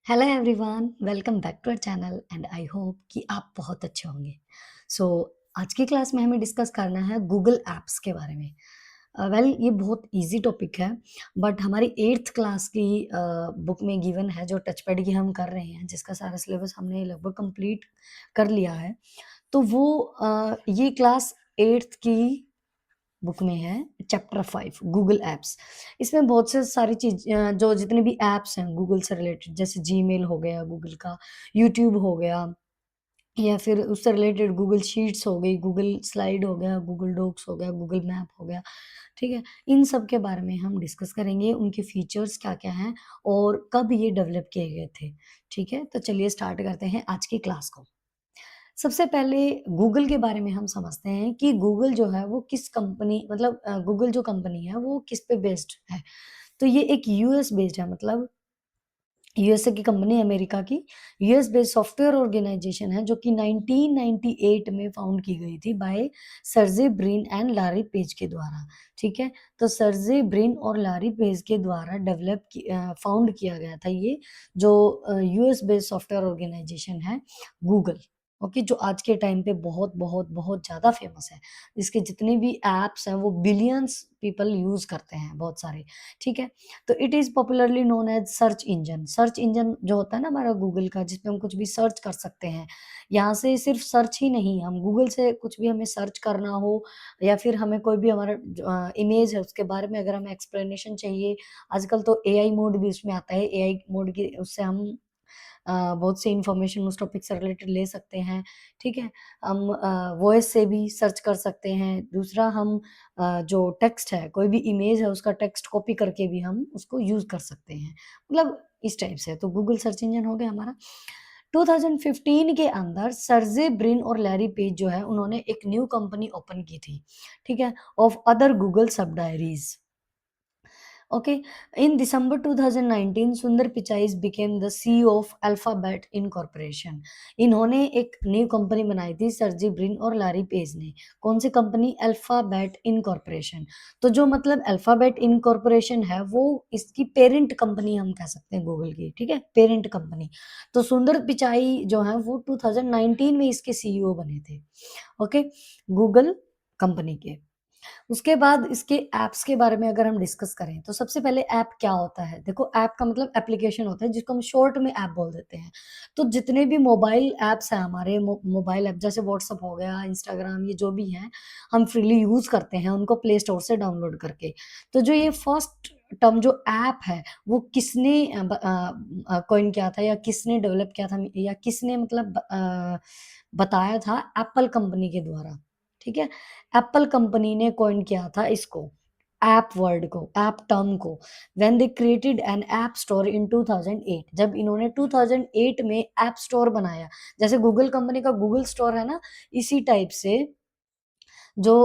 Hello everyone, welcome back to our channel and I hope कि आप बहुत अच्छे होंगे। सो आज की क्लास में हमें डिस्कस करना है गूगल ऐप्स के बारे में। ये बहुत इजी टॉपिक है, बट हमारी 8th क्लास की बुक में गिवन है जो टचपैड की हम कर रहे हैं, जिसका सारा सिलेबस हमने लगभग कंप्लीट कर लिया है। तो ये क्लास 8th की बुक में है चैप्टर 5 गूगल ऐप्स। इसमें बहुत से सारी जो जितने भी ऐप्स हैं गूगल से रिलेटेड, जैसे जीमेल हो गया गूगल का, यूट्यूब हो गया, या फिर उससे रिलेटेड गूगल शीट्स हो गई, गूगल स्लाइड हो गया, गूगल डॉक्स हो गया, गूगल मैप हो गया। ठीक है, इन सब के बारे में हम डिस्कस करेंगे, उनके फीचर्स क्या क्या हैं और कब ये डेवलप किए गए थे। ठीक है, तो चलिए स्टार्ट करते हैं आज की क्लास को। सबसे पहले गूगल के बारे में हम समझते हैं कि गूगल जो है वो किस कंपनी, मतलब गूगल जो कंपनी है वो किस पे बेस्ड है। तो ये एक यूएस बेस्ड है, मतलब यूएसए की कंपनी है, अमेरिका की। यूएस बेस्ड सॉफ्टवेयर ऑर्गेनाइजेशन है जो कि 1998 में फाउंड की गई थी by Sergey Brin and Larry Page के द्वारा। ठीक है, तो सर्जे ब्रिन और लारी पेज के द्वारा फाउंड किया गया था ये जो यूएस बेस्ड सॉफ्टवेयर ऑर्गेनाइजेशन है गूगल। ओके, जो आज के टाइम पे बहुत बहुत बहुत ज़्यादा फेमस है। इसके जितने भी एप्स हैं वो बिलियंस पीपल यूज़ करते हैं, बहुत सारे। ठीक है, तो it is popularly known as search engine. Search engine जो होता है ना हमारा गूगल का, जिसपे हम कुछ भी सर्च कर सकते हैं। यहाँ से सिर्फ सर्च ही नहीं, हम गूगल से कुछ भी हमें सर्च करना हो, या फिर हमें कोई भी हमारा इमेज है उसके बारे में अगर हमें एक्सप्लेनेशन चाहिए, आजकल तो एआई मोड भी उसमें आता है। एआई मोड की उससे हम बहुत सी इन्फॉर्मेशन उस टॉपिक से रिलेटेड ले सकते हैं। ठीक है, हम वॉइस से भी सर्च कर सकते हैं। दूसरा, हम जो टेक्स्ट है, कोई भी इमेज है उसका टेक्स्ट कॉपी करके भी हम उसको यूज़ कर सकते हैं। मतलब इस टाइप से तो गूगल सर्च इंजन हो गया हमारा। 2015 के अंदर सर्जे ब्रिन और लैरी पेज जो है उन्होंने एक न्यू कंपनी ओपन की थी। ठीक है, of other Google subsidiaries. Okay, in December 2019, सुंदर Pichai became the CEO of Alphabet Incorporation. इन्होंने एक न्यू कंपनी बनाई थी सर्जी ब्रिन और लारी पेज ने। कौन सी कंपनी? Alphabet incorporation. तो जो मतलब अल्फाबेट इनकॉर्पोरेशन है वो इसकी पेरेंट कंपनी हम कह सकते हैं गूगल की। ठीक है, पेरेंट कंपनी। तो सुंदर पिचाई जो है वो 2019 में इसके सीईओ बने थे। ओके, गूगल कंपनी के। उसके बाद इसके ऐप्स के बारे में अगर हम डिस्कस करें तो सबसे पहले ऐप क्या होता है? देखो, ऐप का मतलब एप्लीकेशन होता है जिसको हम शॉर्ट में ऐप बोल देते हैं। तो जितने भी मोबाइल ऐप्स हैं हमारे, मोबाइल ऐप जैसे व्हाट्सएप हो गया, इंस्टाग्राम, ये जो भी हैं, हम फ्रीली यूज़ करते हैं उनको प्ले स्टोर से डाउनलोड करके। तो जो ये फर्स्ट टर्म जो ऐप है वो किसने कॉइन किया था, या किसने डेवलप किया था, या किसने मतलब बताया था? एप्पल कंपनी के द्वारा। ठीक है, एप्पल कंपनी ने कॉइन किया था इसको, ऐप वर्ड को, ऐप टर्म को, when they created an app store in 2008। जब इन्होंने 2008 में ऐप स्टोर बनाया, जैसे गूगल कंपनी का गूगल स्टोर है ना, इसी टाइप से जो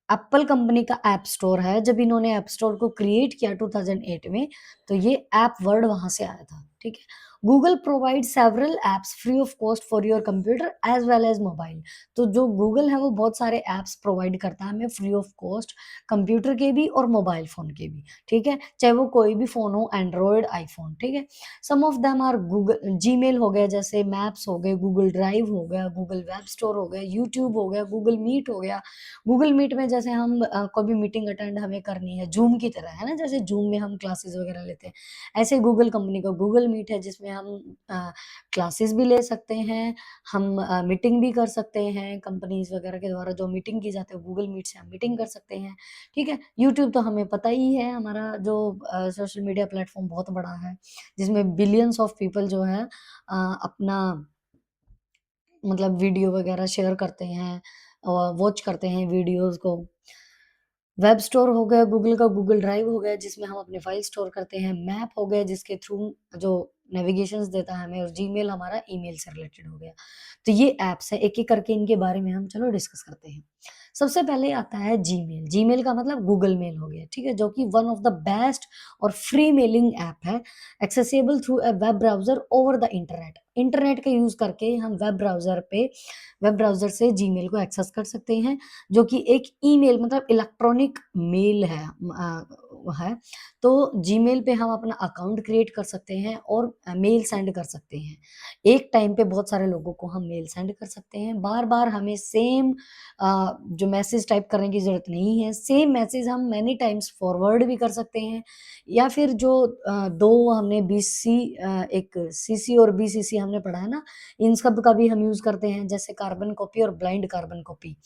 एप्पल कंपनी का ऐप स्टोर है, जब इन्होंने ऐप स्टोर को क्रिएट किया 2008 में, तो ये ऐप वर्ड वहाँ से आया था। ठीक है, Google provide several apps free of cost for your computer as well as mobile. तो जो गूगल है वो बहुत सारे ऐप्स प्रोवाइड करता है हमें फ्री ऑफ कॉस्ट, कंप्यूटर के भी और मोबाइल फ़ोन के भी। ठीक है, चाहे वो कोई भी फ़ोन हो, एंड्रॉयड, आईफ़ोन। ठीक है, some of them are Google Gmail हो गया, जैसे मैप्स हो गए, गूगल ड्राइव हो गया, गूगल वेब स्टोर हो गया, यूट्यूब हो गया, गूगल मीट हो गया। गूगल मीट में जैसे हम कोई भी मीटिंग अटेंड हमें करनी है, ज़ूम की तरह, है ना? जैसे ज़ूम में हम क्लासेस वगैरह लेते हैं, ऐसे गूगल कंपनी का गूगल मीट है जिसमें हम क्लासेस भी ले सकते हैं, हम मीटिंग भी कर सकते हैं, कंपनीज़ वगैरह के द्वारा जो मीटिंग की जाती है गूगल मीट से हम मीटिंग कर सकते हैं। ठीक है? यूट्यूब तो हमें पता ही है, हमारा जो सोशल मीडिया प्लेटफ़ॉर्म बहुत बड़ा है, जिसमें बिलियंस ऑफ पीपल जो है अपना मतलब वीडियो वगैरह शेयर करते हैं और वॉच करते हैं वीडियोज़ को। वेब स्टोर हो गया गूगल का, गूगल ड्राइव हो गया जिसमें हम अपने फाइल स्टोर करते हैं, मैप हो गया जिसके थ्रू जो नेविगेशंस देता है हमें, और जीमेल हमारा ईमेल से रिलेटेड हो गया। तो ये ऐप्स हैं, एक-एक करके इनके बारे में हम चलो डिस्कस करते हैं। सबसे पहले आता है जीमेल। जीमेल का मतलब गूगल मेल हो गया, ठीक है? जो कि वन ऑफ द बेस्ट और फ्री मेलिंग ऐप है, accessible through a web browser over the internet. Internet का यूज़ करके हम वेब ब्राउज़र से जीमेल को एक्सेस कर सकते हैं, जो कि एक ईमेल मतलब इलेक्ट्रॉनिक मेल है। है, तो जीमेल पे हम अपना अकाउंट क्रिएट कर सकते हैं और मेल सेंड कर सकते हैं। एक टाइम पे बहुत सारे लोगों को हम मेल सेंड कर सकते हैं। बार-बार हमें सेम जो मैसेज टाइप करने की ज़रूरत नहीं है, सेम मैसेज हम मैनी टाइम्स फॉरवर्ड भी कर सकते हैं या फिर जो 2 हमने एक सीसी और बीसीसी हमने पढ़ा है ना, इन सब का भी हम यूज़ करते हैं, जैसे कार्बन कॉपी और ब्लाइंड कार्बन कॉपी,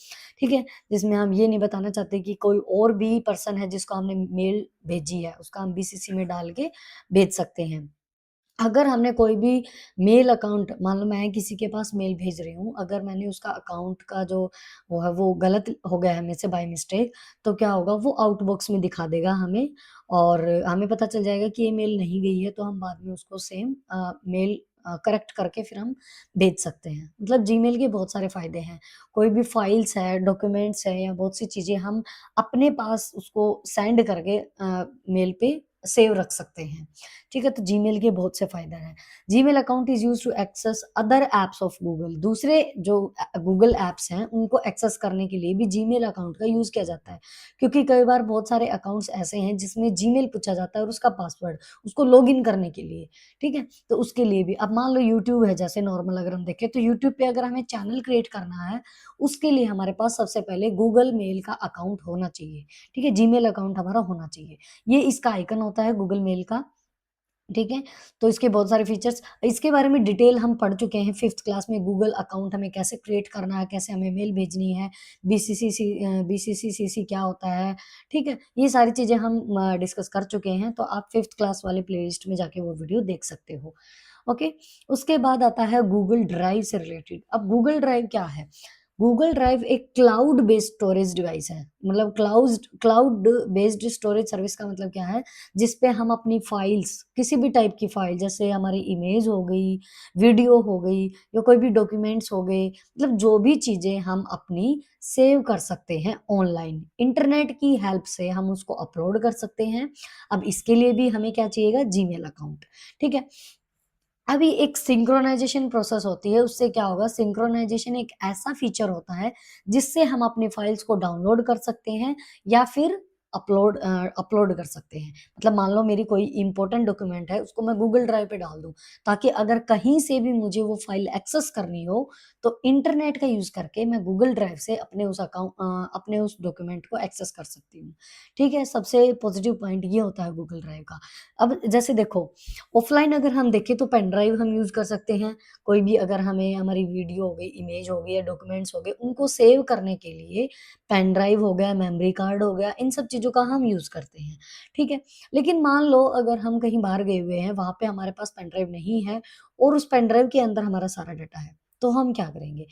ठीक है? जिसमें हम ये नहीं बताना चाहते कि कोई और भी पर्सन है जिसको हमने मेल भेजी है, उसका हम बीसीसी में डाल के भेज सकते हैं। अगर हमने कोई भी मेल अकाउंट मान लो मैं किसी के पास मेल भेज रही हूँ, अगर मैंने उसका अकाउंट का जो वो है वो गलत हो गया है मेरे से बाय मिस्टेक, तो क्या होगा वो आउटबॉक्स में दिखा देगा हमें और हमें पता चल जाएगा कि ये मेल नहीं गई है, तो हम बाद में उसको सेम मेल करेक्ट करके फिर हम भेज सकते हैं। मतलब जीमेल के बहुत सारे फ़ायदे हैं। कोई भी फाइल्स है, डॉक्यूमेंट्स है या बहुत सी चीज़ें हम अपने पास उसको सेंड करके मेल पे सेव रख सकते हैं। ठीक है? तो जीमेल के बहुत से फ़ायदे हैं। Gmail account is used to access other apps of Google. दूसरे जो गूगल ऐप्स हैं, उनको एक्सेस करने के लिए भी जीमेल अकाउंट का यूज़ किया जाता है। क्योंकि कई बार बहुत सारे अकाउंट्स ऐसे हैं जिसमें जीमेल पूछा जाता है और उसका पासवर्ड, उसको लॉगिन करने के लिए, ठीक है? तो उसके लिए भी अब मान लो यूट्यूब है जैसे नॉर्मल अगर हम देखें, तो यूट्यूब पे अगर हमें चैनल क्रिएट करना है, उसके लिए हमारे पास सबसे पहले गूगल मेल का अकाउंट होना चाहिए, ठीक है? जीमेल अकाउंट हमारा होना चाहिए। ये इसका आइकन होता है गूगल मेल का, ठीक है? तो इसके बहुत सारे फीचर्स इसके बारे में डिटेल हम पढ़ चुके हैं 5th क्लास में गूगल अकाउंट हमें कैसे क्रिएट करना है, कैसे हमें मेल भेजनी है, बीसीसी-सीसी क्या होता है, ठीक है? ये सारी चीज़ें हम डिस्कस कर चुके हैं, तो आप 5th क्लास वाले प्लेलिस्ट में जाके वो वीडियो देख सकते हो, ओके? उसके बाद आता है गूगल ड्राइव से रिलेटेड। अब गूगल ड्राइव क्या है? गूगल ड्राइव एक क्लाउड बेस्ड स्टोरेज डिवाइस है। मतलब क्लाउड बेस्ड स्टोरेज सर्विस का मतलब क्या है? जिस पे हम अपनी फाइल्स किसी भी टाइप की फाइल जैसे हमारी इमेज हो गई, वीडियो हो गई या कोई भी डॉक्यूमेंट्स हो गए, मतलब जो भी चीज़ें हम अपनी सेव कर सकते हैं ऑनलाइन। इंटरनेट की हेल्प से हम उसको अपलोड कर सकते हैं। अब इसके लिए भी हमें क्या चाहिएगा? जीमेल अकाउंट, ठीक है? अभी एक सिंक्रोनाइज़ेशन प्रोसेस होती है, उससे क्या होगा सिंक्रोनाइज़ेशन एक ऐसा फीचर होता है, जिससे हम अपनी फाइल्स को डाउनलोड कर सकते हैं या फिर अपलोड कर सकते हैं। मतलब मान लो मेरी कोई इम्पोर्टेंट डॉक्यूमेंट है, उसको मैं गूगल ड्राइव पे डाल दूँ, ताकि अगर कहीं से भी मुझे वो फाइल एक्सेस करनी हो, तो इंटरनेट का यूज़ करके मैं गूगल ड्राइव से अपने उस डॉक्यूमेंट को एक्सेस कर सकती हूँ। ठीक है? सबसे पॉज़िटिव पॉइंट ये होता है गूगल ड्राइव का। अब जैसे देखो ऑफ़लाइन अगर हम देखें तो पेन ड्राइव हम यूज़ कर सकते हैं। कोई भी अगर हमें हमारी वीडियो हो गई, इमेज हो गई या डॉक्यूमेंट्स हो गए, उनको सेव करने के लिए पेन ड्राइव हो गया, मेमोरी कार्ड हो गया, इन सब चीज़ों का हम यूज़ करते हैं, ठीक है? लेकिन मान लो अगर हम कहीं बाहर गए हुए हैं, वहाँ पे हमारे पास पेन ड्राइव नहीं है और उस पेन ड्राइव के अंदर हमारा सारा डाटा है, तो हम क्या करेंगे?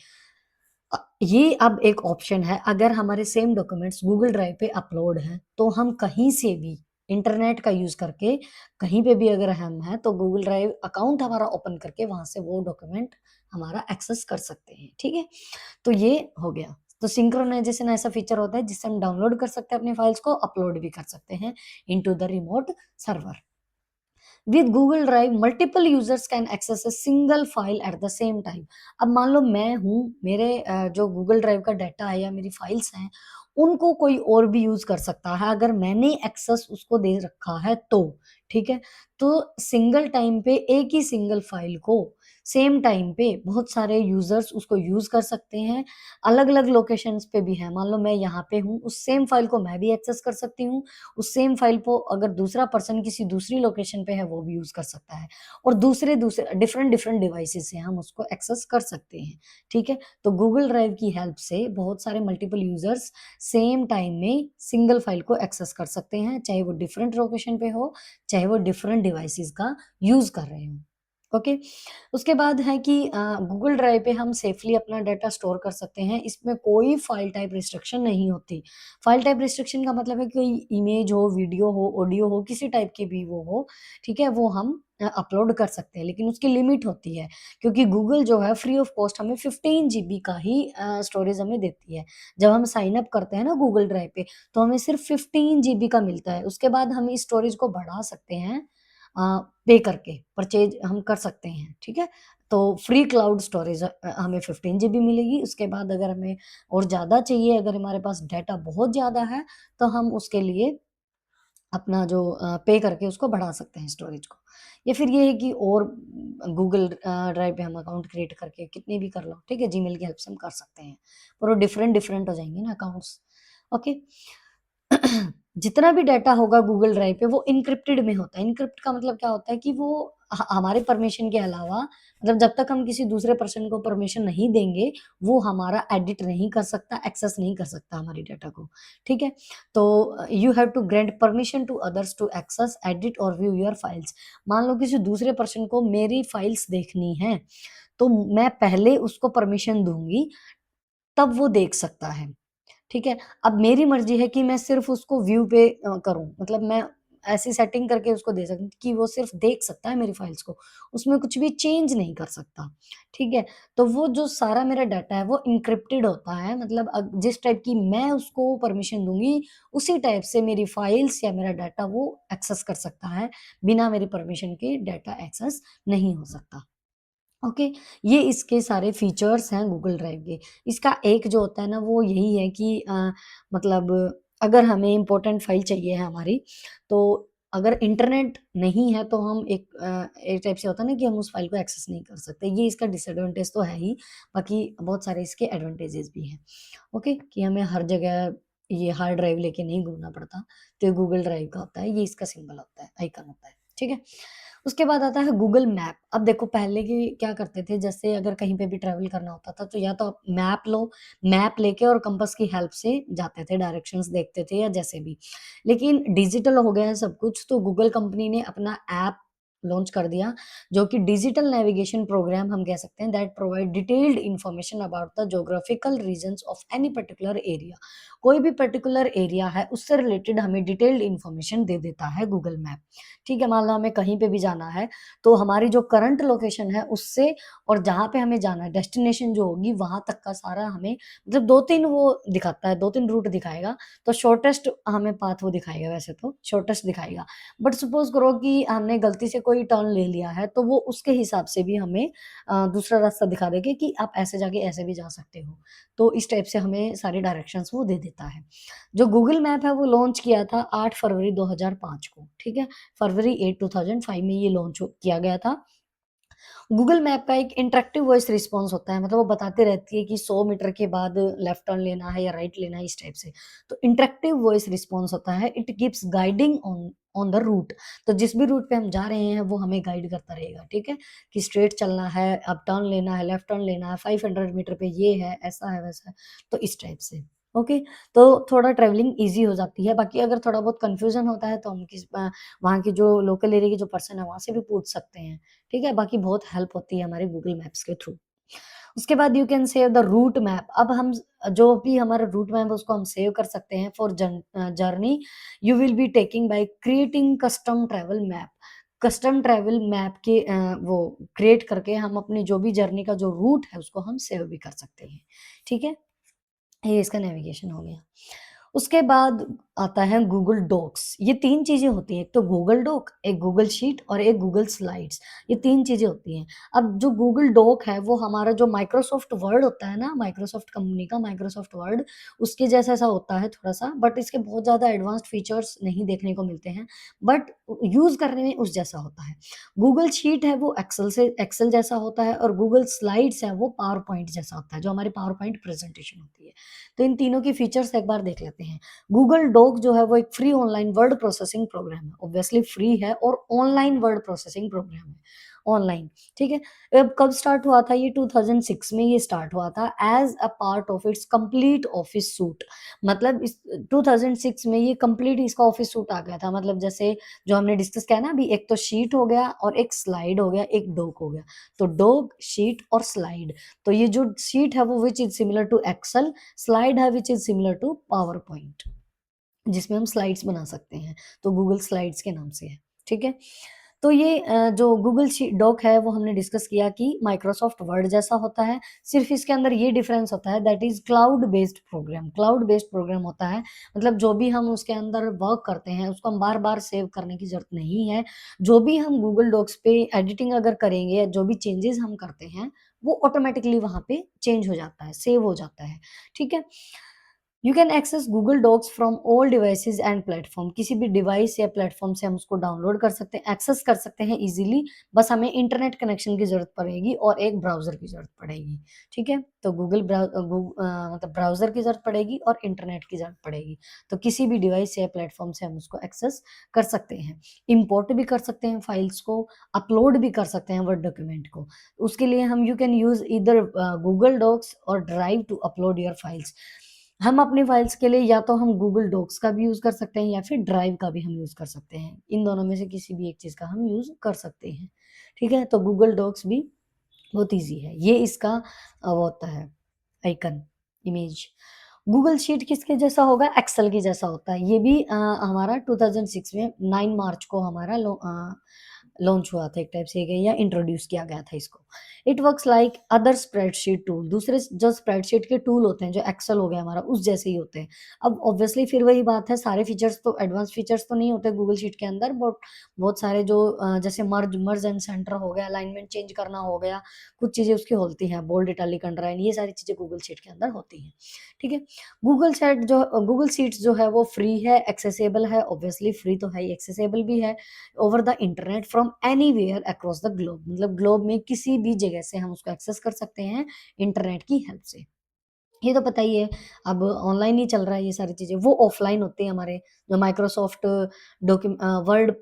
ये अब एक ऑप्शन है, अगर हमारे सेम डॉक्यूमेंट्स गूगल ड्राइव पे अपलोड हैं, तो हम कहीं से भी इंटरनेट का यूज़ करके कहीं पे भी अगर हम हैं, तो गूगल ड्राइव अकाउंट हमारा ओपन करके वहाँ से वो डॉक्यूमेंट हमारा एक्सेस कर सकते हैं, ठीक है? तो ये हो गया। तो सिंक्रोनाइज़ेशन ऐसा फीचर होता है जिससे हम डाउनलोड कर सकते हैं अपनी फाइल्स को, अपलोड भी कर सकते हैं into the remote server. With Google Drive, multiple users can access a single file at the same time. अब मान लो मैं हूँ, मेरे जो गूगल ड्राइव का डाटा है या मेरी फाइल्स हैं, उनको कोई और भी यूज़ कर सकता है, अगर मैंने एक्सेस उसको दे रखा है तो, ठीक है? तो सिंगल टाइम पे एक ही सिंगल फाइल को सेम टाइम पे बहुत सारे यूज़र्स उसको यूज़ कर सकते हैं, अलग-अलग लोकेशंस पे भी हैं। मान लो मैं यहाँ पे हूँ, उस सेम फाइल को मैं भी एक्सेस कर सकती हूँ, उस सेम फाइल को अगर दूसरा पर्सन किसी दूसरी लोकेशन पे है वो भी यूज़ कर सकता है और दूसरे डिफरेंट डिवाइसेस से हम उसको एक्सेस कर सकते हैं, ठीक है? तो गूगल ड्राइव की हेल्प से बहुत सारे मल्टीपल यूज़र्स सेम टाइम में सिंगल फाइल को एक्सेस कर सकते हैं, चाहे वो डिफरेंट लोकेशन पे हो, चाहे वो डिफरेंट डिवाइसेस का यूज़ कर रहे हों, ओके? उसके बाद है कि गूगल ड्राइव पे हम सेफ़ली अपना डाटा स्टोर कर सकते हैं, इसमें कोई फ़ाइल टाइप रिस्ट्रिक्शन नहीं होती। फ़ाइल टाइप रिस्ट्रिक्शन का मतलब है कोई इमेज हो, वीडियो हो, ऑडियो हो, किसी टाइप की भी वो हो, ठीक है? वो हम अपलोड कर सकते हैं, लेकिन उसकी लिमिट होती है, क्योंकि गूगल जो है फ्री ऑफ कॉस्ट हमें 15 जीबी का ही स्टोरेज हमें देती है। जब हम साइन अप करते हैं ना गूगल ड्राइव पे, तो हमें सिर्फ़ 15 जीबी का मिलता है, उसके बाद हम इस स्टोरेज को बढ़ा सकते हैं पे करके, परचेज़ हम कर सकते हैं, ठीक है? तो फ्री क्लाउड स्टोरेज हमें 15 जीबी मिलेगी, उसके बाद अगर हमें और ज़्यादा चाहिए, अगर हमारे पास डाटा बहुत ज़्यादा है, तो हम उसके लिए अपना जो पे करके उसको बढ़ा सकते हैं स्टोरेज को। या फिर ये है कि और गूगल ड्राइव पे हम अकाउंट क्रिएट करके कितने भी कर लो, ठीक है? जीमेल की हेल्प से हम कर सकते हैं। पर वो डिफरेंट हो जाएँगे ना अकाउंट्स, ओके? जितना भी डाटा होगा गूगल ड्राइव पे वो एन्क्रिप्टेड में होता है। एन्क्रिप्ट का मतलब क्या होता है कि वो हमारे परमिशन के अलावा, मतलब जब तक हम किसी दूसरे पर्सन को परमिशन नहीं देंगे, वो हमारा एडिट नहीं कर सकता, एक्सेस नहीं कर सकता हमारी डाटा को, ठीक है? तो you have to grant permission to others to access, edit और व्यू योर फाइल्स। मान लो किसी दूसरे पर्सन को मेरी फाइल्स देखनी है, तो मैं पहले उसको परमिशन दूँगी, तब वो देख सकता है। ठीक है? अब मेरी मर्ज़ी है कि मैं सिर्फ़ उसको व्यू पे करूँ, मतलब मैं ऐसी सेटिंग करके उसको दे सकती हूँ कि वो सिर्फ़ देख सकता है मेरी फ़ाइल्स को, उसमें कुछ भी चेंज नहीं कर सकता, ठीक है? तो वो जो सारा मेरा डाटा है वो एन्क्रिप्टेड होता है, मतलब जिस टाइप की मैं उसको परमिशन दूँगी, उसी टाइप से मेरी फ़ाइल्स या मेरा डाटा वो एक्सेस कर सकता है, बिना मेरी परमिशन के डाटा एक्सेस नहीं हो सकता। ओके, ये इसके सारे फीचर्स हैं गूगल ड्राइव के। इसका एक जो होता है ना वो यही है कि मतलब अगर हमें इम्पोर्टेंट फाइल चाहिए है हमारी, तो अगर इंटरनेट नहीं है तो हम एक टाइप से होता है ना कि हम उस फाइल को एक्सेस नहीं कर सकते। ये इसका डिसएडवांटेज तो है ही, बाकी बहुत सारे इसके एडवांटेजेस भी हैं। ओके, कि हमें हर जगह ये हार्ड ड्राइव लेके नहीं घूमना पड़ता, तो ये गूगल ड्राइव का होता है, ये इसका सिंबल होता है, आइकन होता है, ठीक है? उसके बाद आता है गूगल मैप। अब देखो पहले के क्या करते थे, जैसे अगर कहीं पे भी ट्रैवल करना होता था तो या तो आप मैप लो, मैप लेके और कंपास की हेल्प से जाते थे, डायरेक्शंस देखते थे या जैसे भी। लेकिन डिजिटल हो गया है सब कुछ, तो गूगल कंपनी ने अपना ऐप लॉन्च कर दिया, जो कि डिजिटल नेविगेशन प्रोग्राम हम कह सकते हैं, that provide detailed information about the geographical regions of any particular area. कोई भी पर्टिकुलर एरिया है, उससे रिलेटेड हमें डिटेल्ड इन्फॉर्मेशन दे देता है गूगल मैप। ठीक है, मान लो हमें कहीं पे भी जाना है, तो हमारी जो करंट लोकेशन है उससे और जहाँ पे हमें जाना है, डेस्टिनेशन जो होगी वहाँ तक का सारा हमें, मतलब 2-3 वो दिखाता है, 2-3 रूट दिखाएगा, तो शॉर्टेस्ट हमें पाथ वो दिखाएगा, वैसे तो शॉर्टेस्ट दिखाएगा। बट सपोज़ करो कि हमने गलती से कोई टर्न ले लिया है, तो वो उसके हिसाब से भी हमें दूसरा रास्ता दिखा देगा कि आप ऐसे जाके ऐसे भी जा सकते हो। तो इस टाइप से हमें सारे डायरेक्शंस वो दे देता है। जो गूगल मैप है वो लॉन्च किया था 8 फरवरी 2005 को, ठीक है? फरवरी 8 2005 में ये लॉन्च किया गया था। गूगल मैप का एक इंटरैक्टिव वॉइस रिस्पॉन्स होता है, मतलब वो बताती रहती है कि 100 मीटर के बाद लेफ्ट टर्न लेना है या राइट लेना है, इस टाइप से। तो इंटरैक्टिव वॉइस रिस्पॉन्स होता है, it gives guiding on on the route. तो जिस भी रूट पे हम जा रहे हैं वो हमें गाइड करता रहेगा, ठीक है? कि स्ट्रेट चलना है, अब टर्न लेना है, लेफ्ट टर्न लेना है, 500 मीटर पे ये है, ऐसा है, वैसा है। तो इस टाइप से। ओके, तो थोड़ा ट्रैवलिंग ईज़ी हो जाती है। बाकी अगर थोड़ा बहुत कन्फ्यूज़न होता है तो हम वहाँ की जो लोकल एरिया की जो पर्सन है वहाँ से भी पूछ सकते हैं। ठीक है? बाकी बहुत हेल्प होती है हमारे गूगल मैप्स के थ्रू। उसके बाद you can save the route map. अब हम जो भी हमारा रूट मैप है उसको हम सेव कर सकते हैं for journey you will be taking by creating custom travel map. Custom travel map के वो क्रिएट करके हम अपनी जो भी जर्नी का जो रूट है उसको हम सेव भी कर सकते हैं। ठीक है? ये इसका नेविगेशन हो गया। उसके बाद आता है गूगल डॉक्स। ये 3 चीज़ें होती हैं, एक तो गूगल डॉक, एक गूगल शीट और एक गूगल स्लाइड्स। ये 3 चीज़ें होती हैं। अब जो गूगल डॉक है वो हमारा जो माइक्रोसॉफ्ट वर्ड होता है ना, माइक्रोसॉफ्ट कंपनी का माइक्रोसॉफ्ट वर्ड, उसके जैसा-सा होता है थोड़ा-सा, बट इसके बहुत ज़्यादा एडवांस्ड फीचर्स नहीं देखने को मिलते हैं, बट यूज़ करने में उस जैसा होता है। गूगल शीट है वो एक्सेल जैसा होता है और गूगल स्लाइड्स है वो पावर पॉइंट जैसा होता है, जो हमारी पावर पॉइंट प्रेज़ेंटेशन होती है। तो इन तीनों की फीचर्स एक बार देख लेते हैं। गूगल डॉक जो है वो एक free online word processing program है। ऑब्वियसली फ्री है और ऑनलाइन वर्ड प्रोसेसिंग प्रोग्राम है, ऑनलाइन, ठीक है? अब कब स्टार्ट हुआ था ये? 2006 में ये स्टार्ट हुआ था as a part of its complete office suit. मतलब इस 2006 में ये कंप्लीट इसका ऑफिस सूट आ गया था। मतलब जैसे जो हमने डिस्कस किया ना अभी, एक तो शीट हो गया और एक स्लाइड हो गया, एक डॉक हो गया। तो डॉक, शीट और स्लाइड। तो ये जो शीट है वो which is similar to Excel, slide है which is similar to PowerPoint, जिसमें हम स्लाइड्स बना सकते हैं, तो गूगल स्लाइड्स के नाम से है, ठीक है? तो ये जो गूगल शी डॉक है वो हमने डिस्कस किया कि माइक्रोसॉफ्ट वर्ड जैसा होता है, सिर्फ़ इसके अंदर ये डिफरेंस होता है that is cloud based program. Cloud based program होता है, मतलब जो भी हम उसके अंदर वर्क करते हैं उसको हम बार-बार सेव करने की ज़रूरत नहीं है। जो भी हम गूगल डॉक्स पे एडिटिंग अगर करेंगे या जो भी चेंजेज़ हम करते हैं, वो ऑटोमैटिकली वहाँ पे चेंज हो जाता है, सेव हो जाता है, ठीक है? You can access Google Docs from all devices and platform, किसी भी डिवाइस या प्लेटफॉर्म से हम उसको डाउनलोड कर सकते हैं, एक्सेस कर सकते हैं इजीली। बस हमें इंटरनेट कनेक्शन की जरूरत पड़ेगी और एक ब्राउजर की जरूरत पड़ेगी। ठीक है, तो मतलब ब्राउजर की जरूरत पड़ेगी और इंटरनेट की जरूरत पड़ेगी। तो किसी भी डिवाइस या प्लेटफॉर्म से हम उसको एक्सेस कर सकते हैं, इंपोर्ट भी कर सकते हैं फाइल्स को, अपलोड भी कर सकते हैं वर्ड डॉक्यूमेंट को। उसके लिए हम यू कैन यूज इधर गूगल डॉक्स और drive to upload your files. हम अपनी फाइल्स के लिए या तो हम गूगल डॉक्स का भी यूज कर सकते हैं या फिर ड्राइव का भी हम यूज कर सकते हैं, इन दोनों में से किसी भी एक चीज का हम यूज कर सकते हैं। ठीक है, तो गूगल डॉक्स भी बहुत ईजी है। ये इसका वो होता है आइकन, इमेज। गूगल शीट किसके जैसा होगा? एक्सेल के जैसा होता है। ये भी हमारा 2006 में 9 मार्च को हमारा लॉन्च हुआ था, एक टाइप से या इंट्रोड्यूस किया गया था इसको। It works like other spreadsheet tool, दूसरे जो स्प्रेडशीट के टूल होते हैं, जो एक्सेल हो गया हमारा, उस जैसे ही होते हैं। अब ऑब्वियसली फिर वही बात है, सारे फीचर्स तो एडवांस फीचर्स तो नहीं होते गूगल शीट के अंदर, बट बहुत सारे जो जैसे मर्ज मर्ज एंड सेंटर हो गया, अलाइनमेंट चेंज करना हो गया, कुछ चीजें उसकी होती हैं, बोल्ड इटैलिक अंडरलाइन, ये सारी चीजें गूगल शीट के अंदर होती हैं। ठीक है, गूगल शीट्स जो है वो फ्री है, एक्सेसिबल है, ऑब्वियसली फ्री तो है ही, एक्सेसिबल भी है over the internet from anywhere across the globe, मतलब ग्लोब में किसी भी जगह से हम उसको एक्सेस कर सकते हैं इंटरनेट की हेल्प से। ये तो पता ही है, अब ऑनलाइन ही चल रहा है ये सारी चीज़ें। वो ऑफलाइन होते हैं हमारे, जो माइक्रोसॉफ्ट वर्ड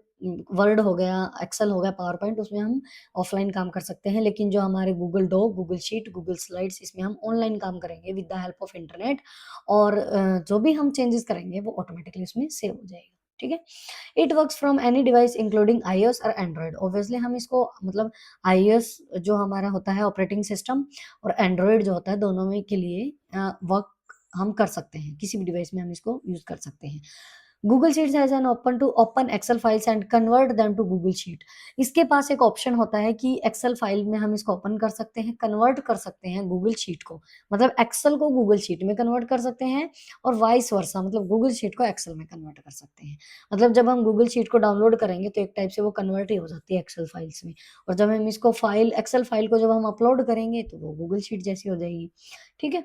वर्ड हो गया, एक्सेल हो गया, पावर पॉइंट, उसमें हम ऑफलाइन काम कर सकते हैं। लेकिन जो हमारे Google Doc, Google sheet, Google Slides, इसमें हम ऑनलाइन काम करेंगे with the help of internet, और जो भी हम चेंजेस करेंगे वो ऑटोमेटिकली उसमें सेव हो जाएगा। ठीक है, it works from any device including iOS और एंड्रॉइड। ऑब्वियसली हम इसको मतलब आईओएस जो हमारा होता है ऑपरेटिंग सिस्टम, और एंड्रॉइड जो होता है, दोनों में के लिए वर्क हम कर सकते हैं, किसी भी डिवाइस में हम इसको यूज कर सकते हैं। Google Sheets has an open to open Excel files and convert them to Google Sheet. इसके पास एक ऑप्शन होता है कि एक्सेल फाइल में हम इसको ओपन कर सकते हैं, कन्वर्ट कर सकते हैं गूगल शीट को, मतलब एक्सेल को गूगल शीट में कन्वर्ट कर सकते हैं, और वाइस वर्सा, मतलब गूगल शीट को एक्सेल में कन्वर्ट कर सकते हैं। मतलब जब हम गूगल शीट को डाउनलोड करेंगे तो एक टाइप से वो कन्वर्ट ही हो जाती है एक्सेल फाइल्स में, और जब हम इसको फाइल एक्सेल फाइल को जब हम अपलोड करेंगे तो वो गूगल शीट जैसी हो जाएगी। ठीक है,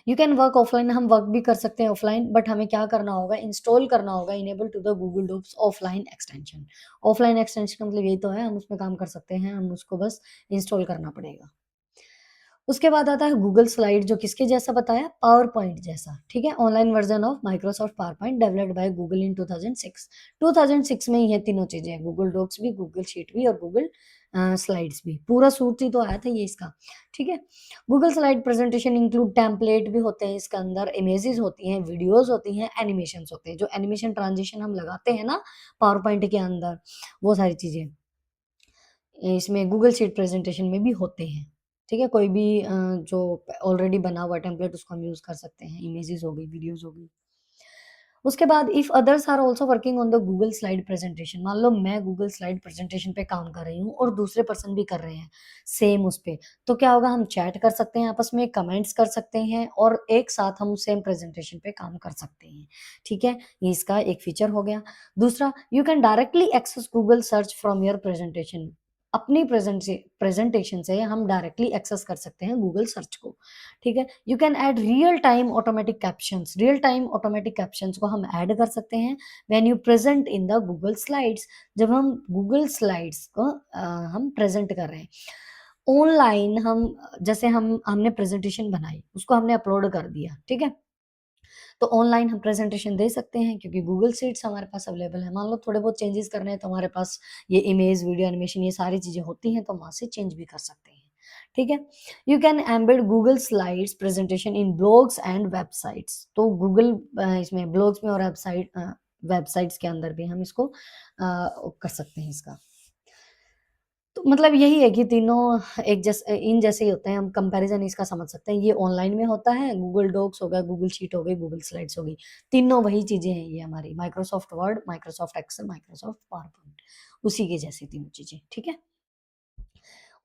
यू कैन वर्क ऑफलाइन, हम वर्क भी कर सकते हैं ऑफलाइन, बट हमें क्या करना होगा? इंस्टॉल करना होगा enable to the Google Docs offline extension. Offline extension का मतलब यही तो है, हम उसमें काम कर सकते हैं, हम उसको बस इंस्टॉल करना पड़ेगा। उसके बाद आता है गूगल स्लाइड, जो किसके जैसा बताया? पावर पॉइंट जैसा। ठीक है, online version of Microsoft power point developed by Google in 2006। 2006 में ही ये तीनों चीजें, गूगल डॉक्स भी, गूगल शीट भी, और गूगल स्लाइड्स भी, पूरा सूट ही तो आया था ये इसका। ठीक है, Google slide presentation include template भी होते हैं इसके अंदर, इमेजेस होती हैं, वीडियोस होती हैं, एनिमेशंस होते हैं, जो एनिमेशन ट्रांजिशन हम लगाते हैं ना पावर पॉइंट के अंदर, वो सारी चीजें इसमें गूगल शीट प्रेजेंटेशन में भी होते हैं। ठीक है, कोई भी जो ऑलरेडी बना हुआ टेम्पलेट उसको हम यूज़ कर सकते हैं, इमेजेस हो गई, वीडियोज़ हो गई। उसके बाद if others are also working on the Google slide presentation, मान लो मैं गूगल स्लाइड प्रेजेंटेशन पे काम कर रही हूँ और दूसरे पर्सन भी कर रहे हैं सेम उस पे, तो क्या होगा? हम चैट कर सकते हैं आपस में, कमेंट्स कर सकते हैं, और एक साथ हम सेम प्रेजेंटेशन पे काम कर सकते हैं। ठीक है, ये इसका एक फीचर हो गया। दूसरा, you can directly access Google search from your presentation. अपनी प्रेजेंटेशन से हम डायरेक्टली एक्सेस कर सकते हैं गूगल सर्च को। ठीक है, you can add real time automatic captions, real time automatic captions को हम ऐड कर सकते हैं when you present in the Google slides, जब हम गूगल स्लाइड्स को हम प्रेजेंट कर रहे हैं ऑनलाइन। हम जैसे हमने प्रेजेंटेशन बनाई, उसको हमने अपलोड कर दिया, ठीक है, तो ऑनलाइन हम प्रेजेंटेशन दे सकते हैं क्योंकि गूगल शीट्स हमारे पास अवेलेबल है। मान लो थोड़े बहुत चेंजेस करने हैं तो हमारे पास ये इमेज, वीडियो, एनिमेशन, ये सारी चीजें होती हैं, तो वहां से चेंज भी कर सकते हैं। ठीक है, you can embed Google slides presentation in blogs and websites. तो गूगल इसमें ब्लॉग्स में और वेबसाइट्स के अंदर भी हम इसको कर सकते हैं इसका। तो मतलब यही है कि तीनों एक जैसे इन जैसे ही होते हैं, हम कंपैरिजन इसका समझ सकते हैं। ये ऑनलाइन में होता है, गूगल डॉक्स हो गया, गूगल शीट हो गई, गूगल स्लाइड्स हो गई, तीनों वही चीजें हैं ये हमारी, Microsoft Word, Microsoft Excel, Microsoft power point, उसी के जैसी तीनों चीजें। ठीक है,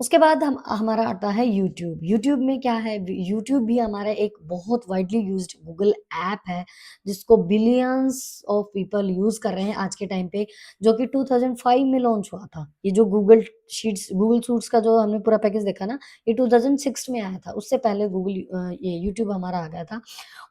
उसके बाद हम हमारा आता है यूट्यूब। यूट्यूब में क्या है, यूट्यूब भी हमारा एक बहुत वाइडली यूज्ड गूगल ऐप है, जिसको बिलियंस ऑफ पीपल यूज़ कर रहे हैं आज के टाइम पे, जो कि 2005 में लॉन्च हुआ था। ये जो गूगल शूट्स का जो हमने पूरा पैकेज देखा ना, ये 2006 में आया था। उससे पहले ये यूट्यूब हमारा आ गया था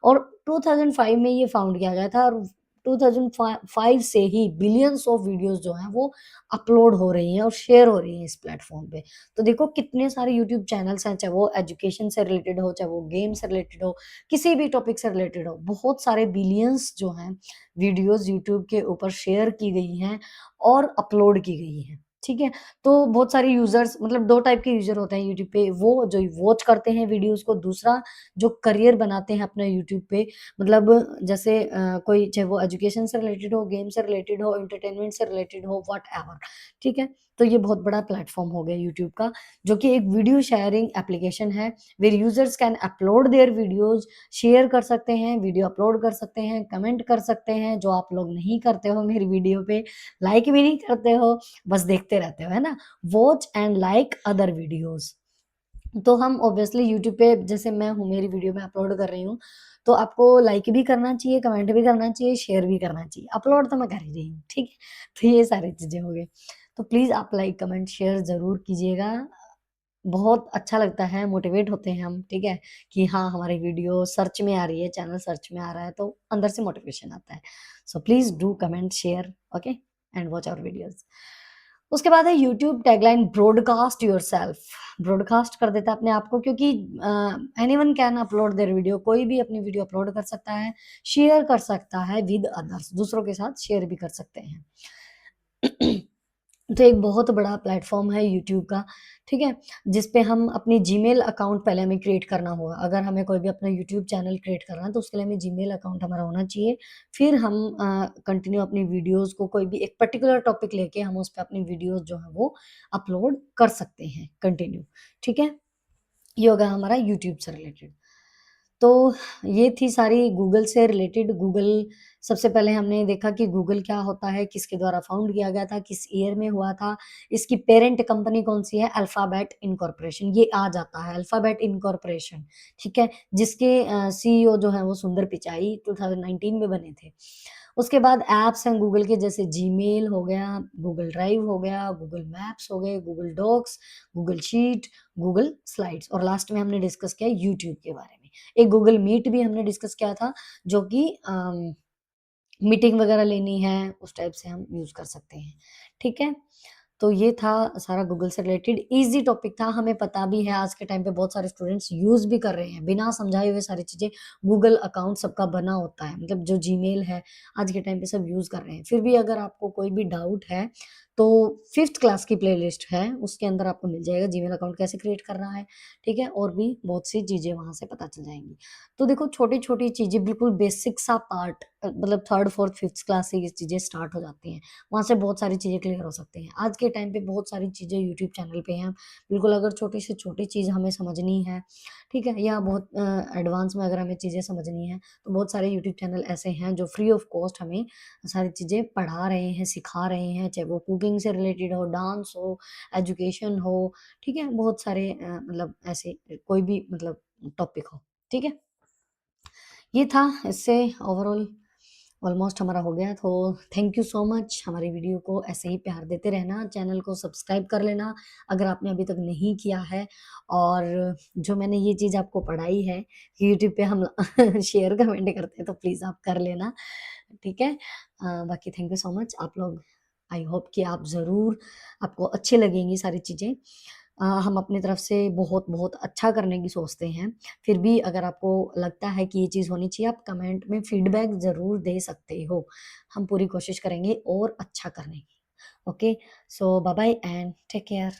और 2005 में ये फाउंड किया गया था और 2005 से ही बिलियंस ऑफ वीडियोज़ जो हैं वो अपलोड हो रही हैं और शेयर हो रही हैं इस प्लेटफ़ॉर्म पे। तो देखो कितने सारे यूट्यूब चैनल्स हैं, चाहे वो एजुकेशन से रिलेटेड हो, चाहे वो गेम से रिलेटेड हो, किसी भी टॉपिक से रिलेटेड हो। बहुत सारे बिलियंस जो हैं वीडियोज़ यूट्यूब के ऊपर शेयर की गई हैं और अपलोड की गई हैं, ठीक है? तो बहुत सारे यूज़र्स, मतलब 2 टाइप के यूज़र होते हैं यूट्यूब पे, वो जो वॉच करते हैं वीडियोज़ को, दूसरा जो करियर बनाते हैं अपना यूट्यूब पे। मतलब जैसे कोई चाहे वो एजुकेशन से रिलेटेड हो, गेम से रिलेटेड हो, एंटरटेनमेंट से रिलेटेड हो, व्हाटएवर, ठीक है? तो ये बहुत बड़ा प्लेटफ़ॉर्म हो गया यूट्यूब का, जो कि एक वीडियो शेयरिंग एप्लीकेशन है, where users can upload their videos, share कर सकते हैं, वीडियो अपलोड कर सकते हैं, कमेंट कर सकते हैं, जो आप लोग नहीं करते हो मेरी वीडियो पे, लाइक भी नहीं करते हो, बस देखते रहते हो, है ना? Watch and like other videos. तो हम ऑब्वियसली यूट्यूब पे, जैसे मैं हूँ, मेरी वीडियो मैं अपलोड कर रही हूँ, तो आपको लाइक भी करना चाहिए, कमेंट भी करना चाहिए, शेयर भी करना चाहिए। अपलोड तो मैं कर ही रही हूँ, ठीक है? तो ये सारी चीज़ें हो गई। तो प्लीज़ आप लाइक, कमेंट, शेयर ज़रूर कीजिएगा। बहुत अच्छा लगता है, मोटिवेट होते हैं हम, ठीक है? कि हाँ, हमारी वीडियो सर्च में आ रही है, चैनल सर्च में आ रहा है, तो अंदर से मोटिवेशन आता है। So please do comment, share, okay? And watch our videos. उसके बाद है YouTube tagline, broadcast yourself. Broadcast कर देता है अपने आप को, क्योंकि anyone can upload their video, कोई भी अपनी वीडियो अपलोड कर सकता है, शेयर कर सकता है विद अदर्स, दूसरों के साथ शेयर भी कर सकते हैं। तो एक बहुत बड़ा प्लेटफ़ॉर्म है यूट्यूब का, ठीक है? जिस पे हम अपनी जीमेल अकाउंट पहले हमें क्रिएट करना होगा। अगर हमें कोई भी अपना यूट्यूब चैनल क्रिएट करना है, तो उसके लिए हमें जीमेल अकाउंट हमारा होना चाहिए। फिर हम कंटिन्यू अपनी वीडियोज़ को, कोई भी एक पर्टिकुलर टॉपिक लेके हम उस पे अपनी वीडियोज़ जो है वो अपलोड कर सकते हैं कंटिन्यू, ठीक है? ये हो गया हमारा यूट्यूब से रिलेटेड। तो ये थी सारी गूगल से रिलेटेड। गूगल, सबसे पहले हमने देखा कि गूगल क्या होता है, किसके द्वारा फाउंड किया गया था, किस ईयर में हुआ था, इसकी पेरेंट कंपनी कौन-सी है, अल्फ़ाबेट इनकॉर्पोरेशन, ये आ जाता है, अल्फ़ाबेट इनकॉर्पोरेशन, ठीक है? जिसके सीईओ जो हैं वो सुंदर पिचाई 2019 में बने थे। उसके बाद ऐप्स हैं गूगल के, जैसे जीमेल हो गया, गूगल ड्राइव हो गया, गूगल मैप्स हो गए, Google Docs, Google sheet, Google slides, और लास्ट में हमने डिस्कस किया यूट्यूब के बारे में। एक गूगल मीट भी हमने डिस्कस किया था, जो कि मीटिंग वगैरह लेनी है, उस टाइप से हम यूज़ कर सकते हैं, ठीक है? तो ये था सारा गूगल से रिलेटेड, ईज़ी टॉपिक था, हमें पता भी है आज के टाइम पे बहुत सारे स्टूडेंट्स यूज़ भी कर रहे हैं, बिना समझाए हुए सारी चीज़ें। गूगल अकाउंट सबका बना होता है, मतलब जो जीमेल है, आज के टाइम पे सब यूज़ कर रहे हैं। फिर भी अगर आपको कोई भी डाउट है, तो 5th क्लास की प्लेलिस्ट है, उसके अंदर आपको मिल जाएगा जीमेल अकाउंट कैसे क्रिएट करना है, ठीक है? और भी बहुत सी चीज़ें वहाँ से पता चल जाएँगी। तो देखो छोटी-छोटी चीज़ें, बिल्कुल बेसिक सा पार्ट, मतलब 3rd, 4th, 5th क्लास से ये चीज़ें स्टार्ट हो जाती हैं। वहाँ से बहुत सारी चीज़ें क्लियर हो सकती हैं। आज के टाइम पे बहुत सारी चीज़ें यूट्यूब चैनल पे हैं। बिल्कुल अगर छोटी से छोटी चीज़ हमें समझनी है, ठीक है? या बहुत एडवांस में अगर हमें चीज़ें समझनी हैं, तो बहुत सारे यूट्यूब चैनल ऐसे हैं जो फ्री ऑफ कॉस्ट हमें सारी चीज़ें पढ़ा रहे हैं, सिखा रहे हैं, चाहे वो कुकिंग से रिलेटेड हो, डांस हो, एजुकेशन हो, ठीक है? बहुत सारे मतलब ऐसे कोई भी मतलब टॉपिक हो, ठीक है? ये था, इससे ओवरऑल ऑलमोस्ट हमारा हो गया, तो थैंक यू सो मच। हमारी वीडियो को ऐसे ही प्यार देते रहना, चैनल को सब्सक्राइब कर लेना अगर आपने अभी तक नहीं किया है, और जो मैंने ये चीज़ आपको पढ़ाई है, यूट्यूब पे हम शेयर कमेंट करते हैं, तो प्लीज़ आप कर लेना, ठीक है? बाकी थैंक यू सो मच। आप लोग, आई होप कि आप ज़रूर, आपको अच्छी लगेंगी सारी चीज़ें। हम अपनी तरफ से बहुत-बहुत अच्छा करने की सोचते हैं। फिर भी अगर आपको लगता है कि ये चीज़ होनी चाहिए, आप कमेंट में फीडबैक ज़रूर दे सकते हो। हम पूरी कोशिश करेंगे और अच्छा करने की। Okay, so bye bye and take care.